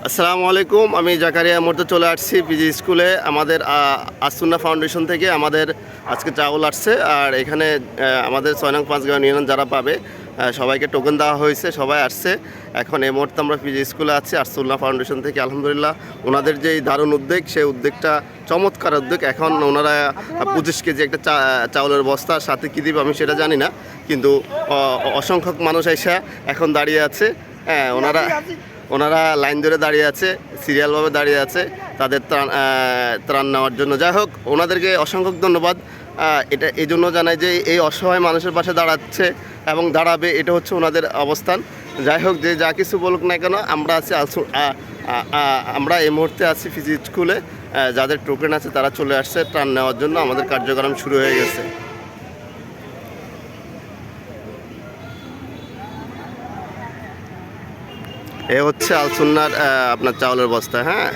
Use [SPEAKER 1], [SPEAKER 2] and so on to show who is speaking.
[SPEAKER 1] আসসালামু আলাইকুম। আমি জাকারিয়া মুহূর্তে চলে আসছি পিজি স্কুলে। আমাদের আসুন্না ফাউন্ডেশন থেকে আমাদের আজকে চাউল আসছে। আর এখানে আমাদের 6 নং 5 গ্রাম ইউনিয়ন যারা পাবে সবাইকে টোকেন দেওয়া হয়েছে, সবাই আসছে। এখন এই মুহূর্তে আমরা পিজি স্কুলে আছি আসুন্না ফাউন্ডেশন থেকে। আলহামদুলিল্লাহ, ওনাদের যে দারুণ উদ্যোগ, সেই উদ্যোগটা চমৎকার উদ্যোগ। এখন ওনারা 25 কেজি একটা চাউলের বস্তার সাথে কী দিবে আমি সেটা জানি না, কিন্তু অসংখ্য মানুষ এসে এখন দাঁড়িয়ে আছে। হ্যাঁ, ওনারা লাইন ধরে দাঁড়িয়ে আছে, সিরিয়ালভাবে দাঁড়িয়ে আছে তাদের ত্রাণ নেওয়ার জন্য। যাই হোক, ওনাদেরকে অসংখ্য ধন্যবাদ। এটা এই জন্য জানাই যে এই অসহায় মানুষের পাশে দাঁড়াচ্ছে এবং দাঁড়াবে, এটা হচ্ছে ওনাদের অবস্থান। যাই হোক, যে যা কিছু বলুক না কেন, আমরা আছি আমরা এই মুহূর্তে আছি পিজি স্কুলে। যাদের টোকেন আছে তারা চলে আসছে ত্রাণ নেওয়ার জন্য। আমাদের কার্যক্রম শুরু হয়ে গেছে। এ হচ্ছে আলসুন্নার আপনার চাউলের বস্তা। হ্যাঁ,